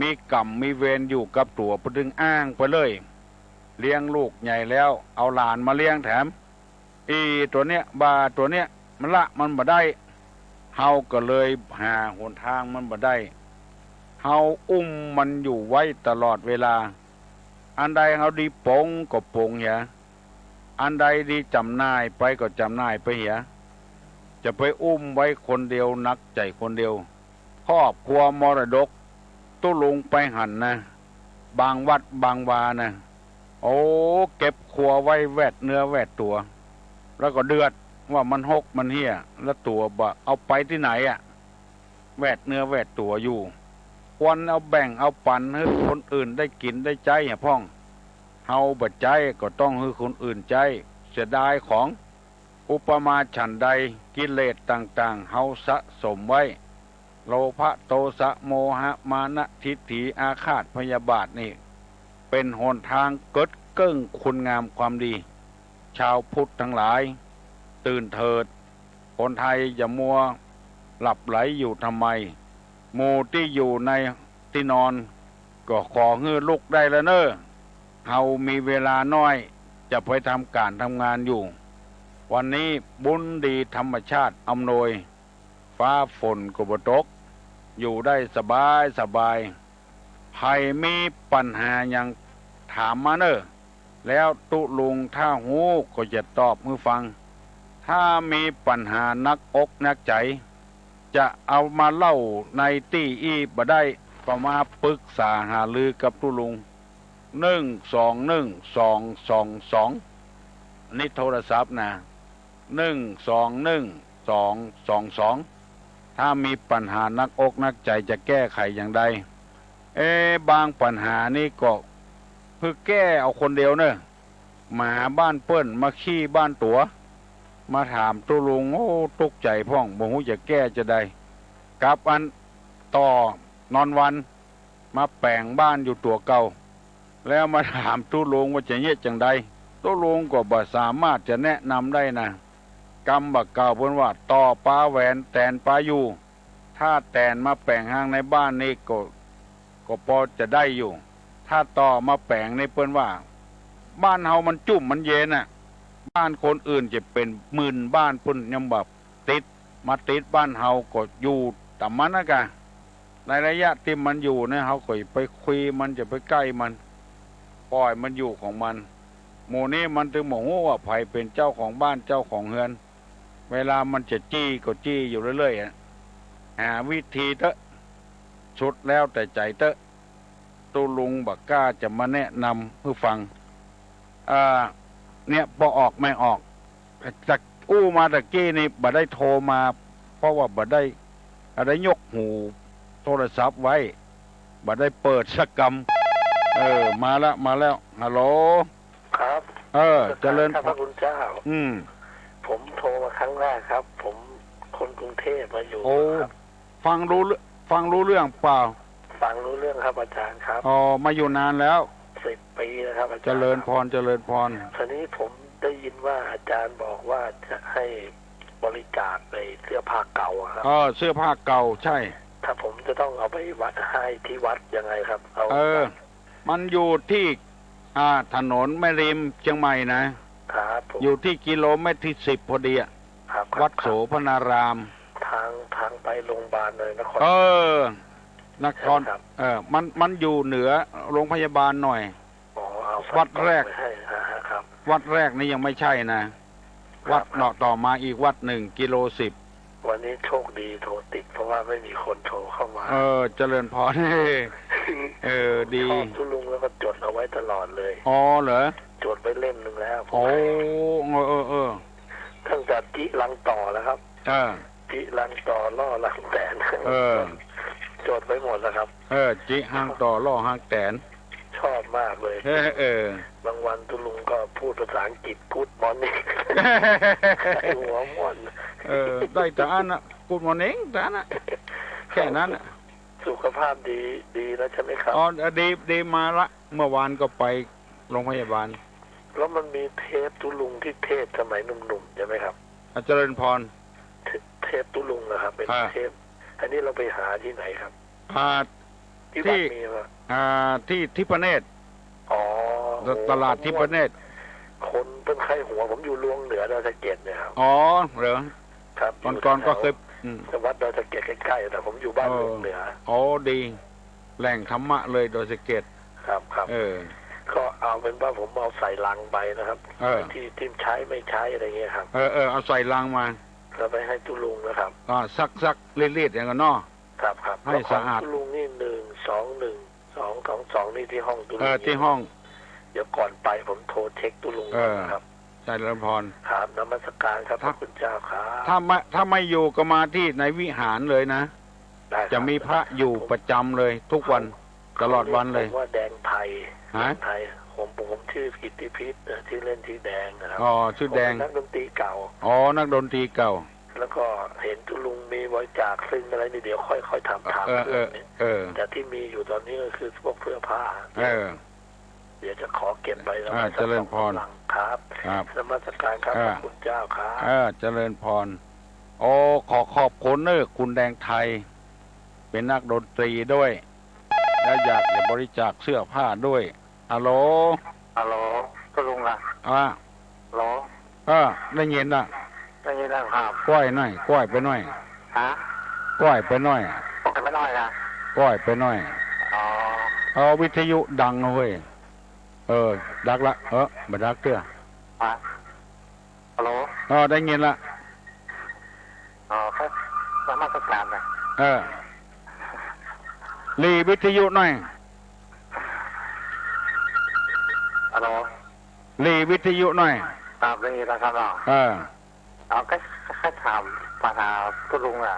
มีกรรมมีเวรอยู่กับตัวเปิ้นถึงอ้างไปเลยเลี้ยงลูกใหญ่แล้วเอาหลานมาเลี้ยงแถมตัวเนี้ยบาตัวเนี้ยมันบ่ได้เฮาก็เลยหาหนทางมันบ่ได้เฮาอุ้มมันอยู่ไว้ตลอดเวลาอันใดเฮาดีปงก็ปงเหียอันใดดีจำนายไปก็จำนายไปเหียจะไปอุ้มไว้คนเดียวนักใจคนเดียวครอบครัวมรดกตู้ลงไปหันนะบางวัดบางวานะเก็บครัวไว้แวดเนื้อแวดตัวแล้วก็เดือดว่ามันหกมันเหี้ยแล้วตัวบ่เอาไปที่ไหนแวดเนื้อแวดตัวอยู่ควรเอาแบ่งเอาปันให้คนอื่นได้กินได้ใจพ่องเฮาบ่ใจก็ต้องให้คนอื่นใจเสียดายของอุปมาฉันใดกิเลสต่างๆเฮาสะสมไว้โลภะโทสะโมหะมานะทิฏฐิอาฆาตพยาบาทนี่เป็นหนทางเกิดเกิ้งคุณงามความดีชาวพุทธทั้งหลายตื่นเถิดคนไทยอย่ามัวหลับไหลอยู่ทำไมหมู่ที่อยู่ในที่นอนก็ขอให้ลุกได้แล้วเนอะเฮามีเวลาน้อยจะไปทำการทำงานอยู่วันนี้บุญดีธรรมชาติอำนวยฟ้าฝนก็บ่ตกอยู่ได้สบายใครมีปัญหาอย่างถามมาเนอะแล้วตุลุงถ้าหูก็จะตอบให้ฟังถ้ามีปัญหานักอกนักใจจะเอามาเล่าในตี้บ่ได้ก็มาปรึกษาหารือกับตุลุง1212222 นี่โทรศัพท์นะ121-222ถ้ามีปัญหานักอกนักใจจะแก้ไขอย่างใดบางปัญหานี่ก็เพื่อแก้เอาคนเดียวเนอะมาหาบ้านเปิ้นมาขี้บ้านตัวมาถามตุลุงโอ้ตกใจพ่องบ่ฮู้จะแก้จะได้กลับอันต่อนอนวันมาแปลงบ้านอยู่ตัวเก่าแล้วมาถามตุลุงว่าจะเฮ็ดจังใดตุลุงก็บ่สามารถจะแนะนำได้นะกรรมบักเก่าเพิ่นว่าต่อป้าแหวนแตนป้าอยู่ถ้าแตนมาแปลงห้างในบ้านนี่ก็พอจะได้อยู่ถ้าต่อมาแปลงในเปิ้นว่าบ้านเฮามันจุ่มมันเย็นน่ะบ้านคนอื่นจะเป็นหมื่นบ้านพุ่นยังแบบติดมาติดบ้านเฮาก็อยู่ต่ำมันนะกะในระยะที่มันอยู่เนี่ยเฮาก็ไปคุยมันจะไปใกล้มันปล่อยมันอยู่ของมันหมู่นี้มันถึงบอกว่าไผเป็นเจ้าของบ้านเจ้าของเฮือนเวลามันจะจี้ก็จี้อยู่เรื่อยๆหาวิธีเถอะสุดแล้วแต่ใจเถอะตุลุงบักกล้าจะมาแนะนำให้ฟังเนี่ยพอออกไม่ออกจากอู้มาตะกี้นี่บ่ได้โทรมาเพราะว่าบ่ได้ยกหูโทรศัพท์ไว้บ่ได้เปิดสักกำมาแล้วฮัลโหลครับเจริญพระคุณเจ้าผมโทรมาครั้งแรกครับผมคนกรุงเทพมาอยู่ครับฟังรู้เรื่องเปล่าฟังรู้เรื่องครับอาจารย์ครับมาอยู่นานแล้ว10 ปีนะครับอาจารย์เจริญพรทีนี้ผมได้ยินว่าอาจารย์บอกว่าจะให้บริจาคในเสื้อผ้าเก่าครับเสื้อผ้าเก่าใช่ถ้าผมจะต้องเอาไปวัดให้ที่วัดยังไงครับมันอยู่ที่ถนนแม่ริมเชียงใหม่นะครับอยู่ที่กิโลเมตรที่10พอดีวัดโสพนารามทางไปโรงพยาบาลเลยนครนครมันอยู่เหนือโรงพยาบาลหน่อยวัดแรกวัดแรกนี่ยังไม่ใช่นะวัดเนาะต่อมาอีกวัด1กิโล10วันนี้โชคดีโทรติดเพราะว่าไม่มีคนโทรเข้ามาเจริญพรดีชอบทุลุงแล้วก็จดเอาไว้ตลอดเลยเหรอจดไปเล่มนึงแล้วตั้งแต่จิลังต่อแล้วครับจิลังต่อล่อลังแตนจดไปหมดแล้วครับจิห้างต่อล่อห้างแตนชอบมากเลยบางวันทุลุงก็พูดภาษาอังกฤษกู๊ดมอร์นิ่งหัวม่วนได้แต่อันน่ะกู๊ดมอร์นิ่งแต่อันน่ะแค่นั้นสุขภาพดีแล้วใช่ไหมครับดีมาละเมื่อวานก็ไปโรงพยาบาลแล้วมันมีเทปทุลุงที่เทศสมัยหนุ่มๆใช่ไหมครับเจริญพรเทปทุลุงนะครับเป็นเทปอันนี้เราไปหาที่ไหนครับที่ทิพเนตรตลาดทิพเนตรคนเป็นไข้หัวผมอยู่ลวงเหนือดอยสะเก็ดเนี่ยครับเหรอครับก่อนก็เคยวัดดอยสะเก็ดใกล้ๆแต่ผมอยู่บ้านลวงเหนือดีแหล่งธรรมะเลยดอยสะเก็ดครับก็เอาเป็นว่าผมเอาใส่ลังไปนะครับที่ใช้ไม่ใช้อะไรเงี้ยครับเอาใส่ลังมาแล้วไปให้ตุลุงนะครับซักเลีดๆอย่างนั้นเนาะครับให้สะอาดตุลุงนี่121-222นี่ที่ห้องตุลุงที่ห้องเดี๋ยวก่อนไปผมโทรเช็คตุลุงครับใช่เจริญพรครับนมัสการครับพระคุณเจ้าครับถ้าไม่อยู่ก็มาที่ในวิหารเลยนะจะมีพระอยู่ประจำเลยทุกวันตลอดวันเลยว่าแดงไทยผมชื่อกิตติพิษชื่อเล่นชื่อแดงนะครับชื่อแดงนักดนตรีเก่านักดนตรีเก่าแล้วก็เห็นตุลุงมีบริจาคซึ่งอะไรนี่เดี๋ยวค่อยๆทำเรื่องนี้แต่ที่มีอยู่ตอนนี้ก็คือพวกเสื้อผ้าเดี๋ยวจะขอเก็บไปแล้วเจริญพรครับนมัสการครับพระคุณเจ้าครับเจริญพรขอขอบคุณคุณแดงไทยเป็นนักดนตรีด้วยและอยากจะบริจาคเสื้อผ้าด้วยฮัลโหลตุลุงล่ะฮัลโหลได้ยินนะได้ยินแล้วครับก้อยหน่อยก้อยไปหน่อยก้อยไปหน่อยไปหน่อยนะก้อยไปหน่อยวิทยุดังเว้ยดักละมาดักเตื้อฮัลโหลได้ยินละครับสามารถสักการนะรีวิทยุหน่อยฮัลโหลรีวิทยุหน่อย ครับได้ยินแล้วครับเอาแค่ถามปัญหาตุลุงอ่ะ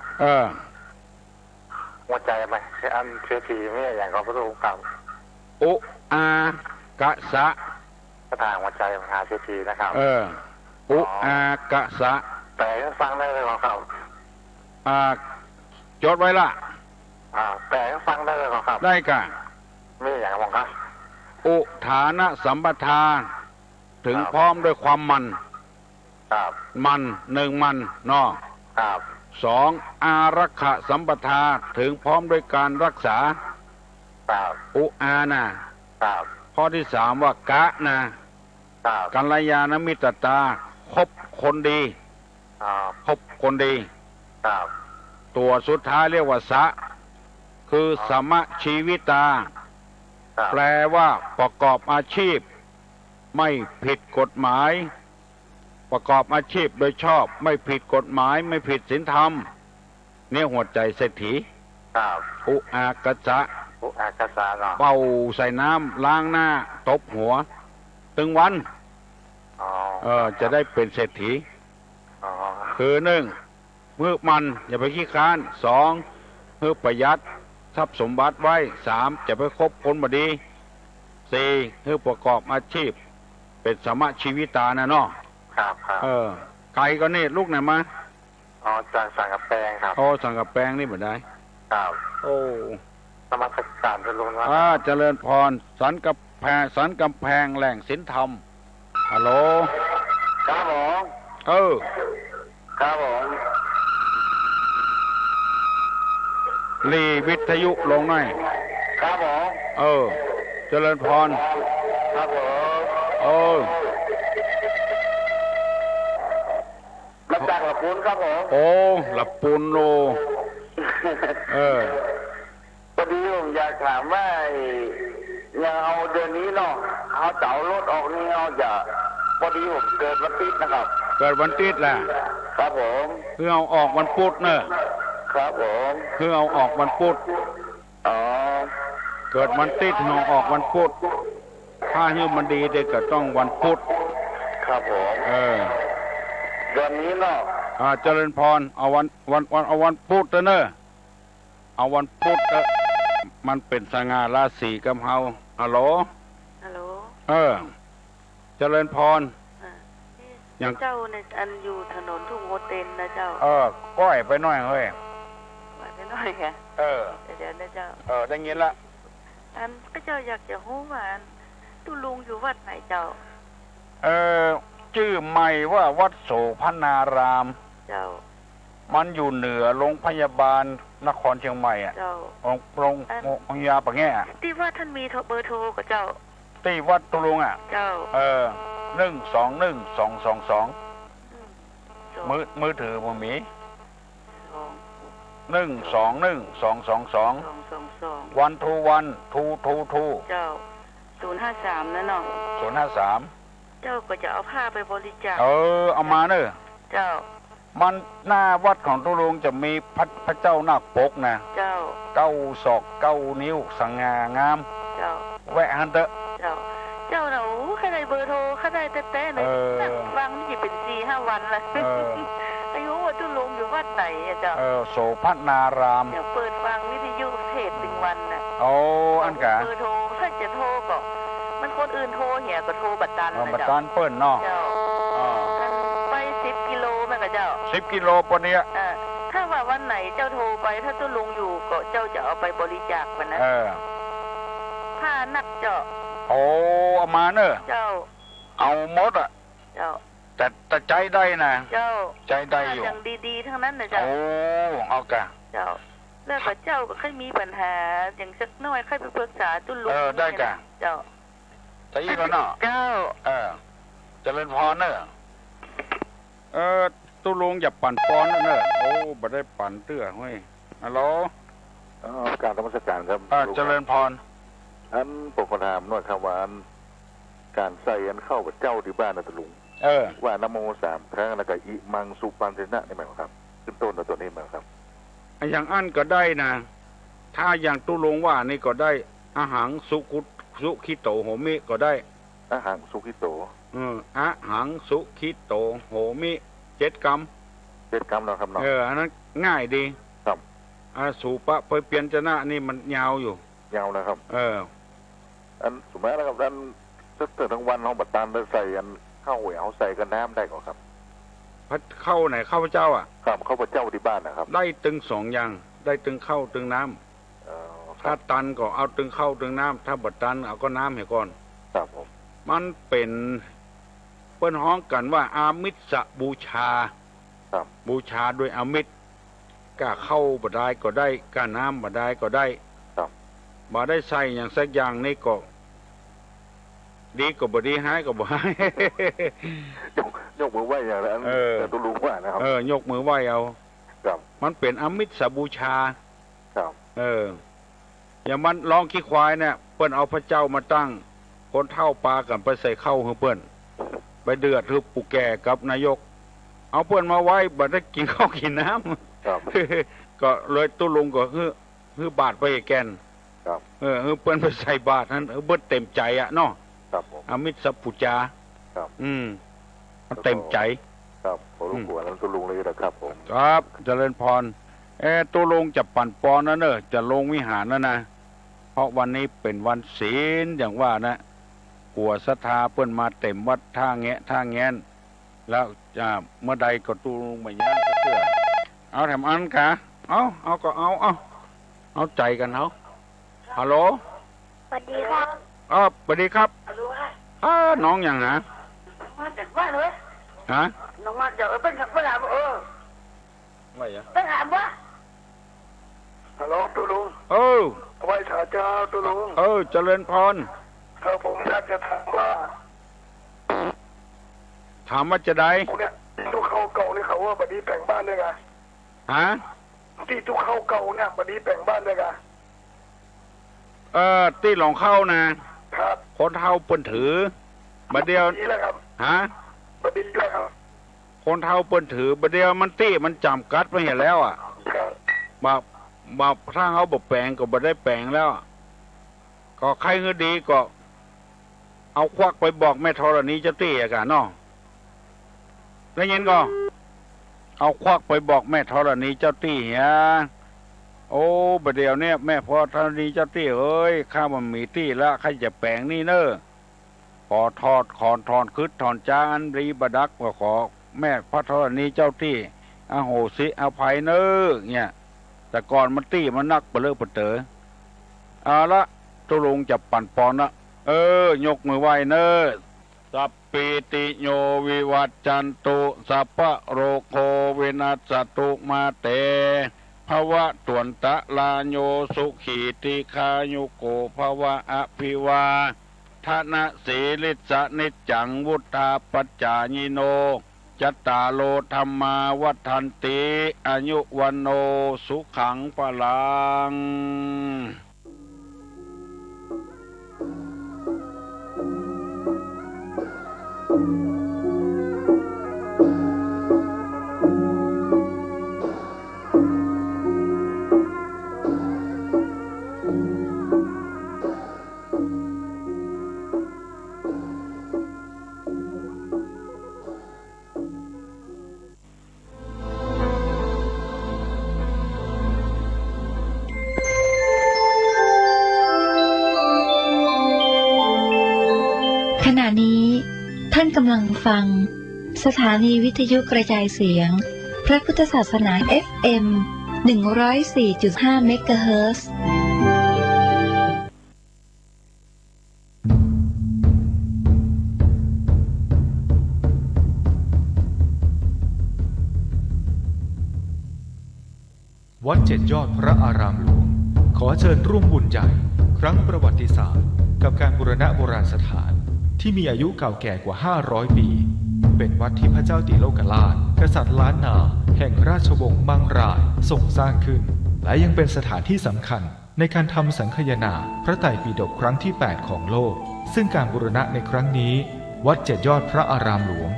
หัวใจไหมอันเชื้อทีไม่อย่างของตุลุงครับอุอากะสะปัญหาหัวใจปัญหาเชื้อทีนะครับอุอากะสะแต่ฟังได้เลยครับจดไว้ละแต่ฟังได้เลยครับได้กะไม่อย่างมองครับอุฐานะสัมปทาถึงพร้อมด้วยความมันมันหนึ่งมันนอสองอารักขะสัมปทาถึงพร้อมด้วยการรักษาอุอานะข้อที่สามว่ากะนะกัลยาณมิตรตาคบคนดีคบคนดีตัวสุดท้ายเรียกว่าสะคือสมะชีวิตาแปลว่าประกอบอาชีพไม่ผิดกฎหมายประกอบอาชีพโดยชอบไม่ผิดกฎหมายไม่ผิดศีลธรรมเนี่ยหัวใจเศรษฐีอุอากะสะเป่าใส่น้ำล้างหน้าตบหัวตึงวันจะได้เป็นเศรษฐีคือหนึ่งมือมันอย่าไปขี้ค้านสองมือประหยัดทรัพย์สมบัติไว้สามจะไปคบคนบดีสี่มือประกอบอาชีพเป็นสมะชีวิตานะเนาะครับไก่ก็นี่ลูกไหนมาสั่งกับแปลงครับสั่งกับแปลงนี่เหมือนได้ครับสมัครการจะลงว่าเจริญพรสันกับกำแพงแหล่งศีลธรรมฮัลโหลครับผมครับผมรีวิทยุลงหน่อยครับผมเจริญพรครับผมรับจากหลับปูนครับผมหลับปูนโลพอดีผมอยากถามว่ายังเอาเดือนนี้เนาะเอาเต่ารถออกนี่เอาจะพอดีผมเกิดวันติดนะครับเกิดวันติดแหละครับผมเพื่อเอาออกวันพุธเนอะครับผมเพื่อเอาออกวันพุธเกิดวันติดเอาออกวันพุธถ้าให้มันดีเด็กก็ต้องวันพุธครับผมเดือนนี้เนาะเจริญพรเอาวันพุธเนอะเอาวันพุธมันเป็นสง่าราศีกำเฮาฮัลโหลเจริญพรอย่างเจ้าในอันอยู่ถนนทุ่งโฮเต็นนะเจ้าก้อยไปหน่อยเฮ้ยไปหน่อยค่ะเดี๋ยวนะเจ้าได้ยินละอันก็เจ้าอยากจะรู้ว่าตุลุงอยู่วัดไหนเจ้าชื่อใหม่ว่าวัดโสภณารามเจ้ามันอยู่เหนือโรงพยาบาลนครเชียงใหม่เจ้าโรงยาปะแง่ที่ว่าท่านมีเบอร์โทรกับเจ้าที่วัดตุลุงเจ้า1212222มือถือผมมี1212222วันทูวันทูเจ้า053นั่นเนาะ053เจ้าก็จะเอาผ้าไปบริจาคเอามาเนอะเจ้ามันหน้าวัดของตุลุงจะมีพระเจ้านาคปกนะเจ้า9 ศอก 9 นิ้วสง่างามเจ้าแวะฮันเตอเจ้าหนูแค่ได้เบอร์โทรแค่ได้แต่เลยฟังนี่เป็น4-5 วันละอายุว่าตุลุงอยู่วัดไหนเจ้าโสภณารามเดี๋ยวเปิดฟังวิทยุเทศ1 วันน่ะอันกะเบอร์โทรถ้าจะโทรก็มันคนอื่นโทรเหี่ยก็โทรบัดตันบัดตันเปิ้นเนาะไป10 กิโลแม่กับเจ้า10 กิโลปะเนี้ยถ้าว่าวันไหนเจ้าโทรไปถ้าตุลุงอยู่ก็เจ้าจะเอาไปบริจาควันนั้นผ้านักเจ้าเอามาเนอะเจ้าเอาหมดเจ้าแต่ใจได้นะเจ้าใจได้อยู่อย่างดีๆทั้งนั้นนะเจ้าเอากะเจ้าแล้วก็เจ้าก็เคยมีปัญหาอย่างสักน้อยค่อยไปปรึกษาตุลุงได้กะเจ้าใจอีกแล้วเนาะเจ้าเจริญพรเนอะตุลุงอย่าปั่นปอนเนอะบ่ได้ปั่นเตื้อเฮ้ยฮัลโหลการธรรมสการครับเจริญพรผมขอถามหน่อยครับว่าการใส่อันเข้ากับเจ้าที่บ้านนะตุลุงว่านะโม3 ครั้งแล้วก็อิมังสุปันเทนะนี่หมายครับขึ้นต้นตัวนี้มาครับอย่างอันก็ได้นะถ้าอย่างตุลุงว่านี่ก็ได้อาหารสุขิโตโหมิก็ได้ อาหังสุขิโตอาหังสุขิโตโหมิ7 กรัมแล้วครับเนาะอันนั้นง่ายดีครับสุปะเปเปียนจนะนี่มันยาวอยู่ยาวนะครับอันสมัยนะครับด้านตึกทั้งวันเราบัดตานได้ใส่อันข้าวเหนียวใส่กันน้ำได้ก่อนครับเข้าไหนข้าวพเจ้าครับข้าวพเจ้าที่บ้านนะครับได้ตึง2 อย่างได้ตึงข้าวตึงน้ำถ้าตันก็เอาตึงข้าวตึงน้ำถ้าบัดตันเอาก็น้ำให้ก่อนครับผมมันเป็นเปิ้นฮ้องกันว่าอามิสบูชาบูชาด้วยอามิสกล้าเข้าบ่ได้ก็ได้กล้าน้ำบ่ได้ก็ได้บ่ได้ใส่อย่างสักอย่างนี่ก็ดีก็บ่ดีหายก็บ่หายยกมือไหว้อย่างนั้นแต่ตุลุงว่านะครับยกมือไหว้เอามันเป็นอามิสบูชาอย่างมันร้องขี้ควายเนี่ยเปิ้นเอาพระเจ้ามาตั้งคนเท่าปลากันไปใส่เข้าให้เปิ้นไปเดือดคือปู่แก่กับนายกเอาเปิ้นมาไว้บ่ได้กินข้าวกินน้ำก็เลยตุลุงก็คือบาทไปแกนเปิ้นไปใส่บาทนั้นเบิ้นเต็มใจเนาะอามิสปุจามันเต็มใจครับขอรบกวนตุลุงเลยนะครับผมครับเจริญพรตุลุงจะปั่นปอนนะเนอะจะลงวิหารนะเพราะวันนี้เป็นวันศีลอย่างว่านะกัวศรัทธาเปิ้นมาเต็มวัดท่าแงนแล้วเมื่อใดก็ตุลุงไม่ย่างก็เชื่อเอาแถมอันกะเอาก็เอาใจกันเอาฮัลโหลสวัสดีครับสวัสดีครับน้องอย่างนะมาจากบ้านเลยฮะน้องมาจากเป็นขับเป็นหามไม่อะเป็นหามวะฮัลโหลตุลุงไหว้พระเจ้าตุลุงเจริญพรผมอยากจะถามว่าจะได้เนี่ยทุกเข้าเก่านี่เขาว่าบัดนี้แปลงบ้านได้ไงที่ทุกเข้าเก่าเนี่ยบัดนี้แปลงบ้านได้ไงตีหลงเข้านะครับคนเท่าเปิ้นถือบัดเดียวนี่แหละครับบัดนี้แหละครับคนเท่าเปิ้นถือบัดเดียวมันตีมันจำกัดไปเห็นแล้วมาถ้าเขาบอกแปลงก็บ่ได้แปลงแล้วก็ใครเงินดีก็เอาควักไปบอกแม่ธรณีเจ้าตี้กันเนาะได้ยินก็เอาควักไปบอกแม่ธรณีเจ้าตี้เฮียโอ้บัดเดียวเนี่ยแม่พ่อธรณีเจ้าตี้เอ้ยข้ามันมีตี้แล้วใครจะแปลงนี่เนอะขอทอดขอนทอนคืดถอนจานรีบดักว่าขอแม่พระธรณีเจ้าตี้อโหสิอภัยเนอะเนี่ยแต่ก่อนมันตี้มันนักเปลือกเปเต๋อละตุลุงจะปั่นปอนนะยกมือไหว้เนอะสัพพิติโยวิวัจจันตุสัพพะโรโควินัสสตุมาเตภวะตวนตะลาโยสุขีติคายุโกภวะอภิวาทนะสีลิสนิจจังวุธาปัจจายิโนจัตตาโลธรรมาวัฏันติอายุวันโนสุขังพลังขณะนี้ท่านกำลังฟังสถานีวิทยุกระจายเสียงพระพุทธศาสนา FM 104.5 เมกะเฮิรตซ์วัดเจ็ดยอดพระอารามหลวงขอเชิญร่วมบุญใหญ่ครั้งประวัติศาสตร์กับการบูรณะโบราณสถานที่มีอายุเก่าแก่กว่า500 ปีเป็นวัดที่พระเจ้าติโลกราชกษัตริย์ล้านนาแห่งราชวงศ์มังรายทรงสร้างขึ้นและยังเป็นสถานที่สำคัญในการทำสังคายนาพระไตรปิฎกครั้งที่8ของโลกซึ่งการบูรณะในครั้งนี้วัดเจ็ดยอดพระอารามหลวง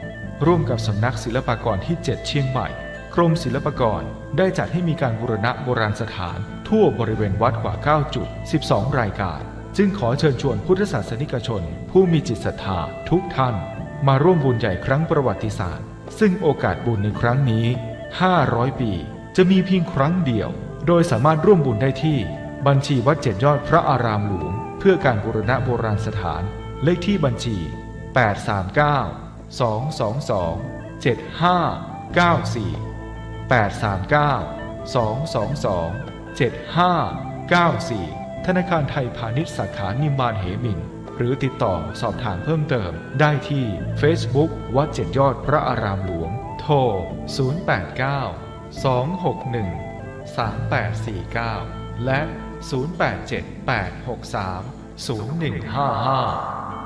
ร่วมกับสำนักศิลปากรที่7เชียงใหม่กรมศิลปากรได้จัดให้มีการบูรณะโบราณสถานทั่วบริเวณวัดกว่า9จุด12รายการ จึงขอเชิญชวนพุทธศาสนิกชนผู้มีจิตศรัทธาทุกท่านมาร่วมบุญใหญ่ครั้งประวัติศาสตร์ซึ่งโอกาสบุญในครั้งนี้500 ปีจะมีเพียงครั้งเดียวโดยสามารถร่วมบุญได้ที่บัญชีวัด7 ยอดพระอารามหลวงเพื่อการบูรณะโบราณสถานเลขที่บัญชี839-222-7594 ธนาคารไทยพาณิชย์สาขานิมมานเหมินหรือติดต่อสอบถามเพิ่มเติมได้ที่ Facebook วัด7 ยอดพระอารามหลวงโทร089-261-3849และ087-863-0155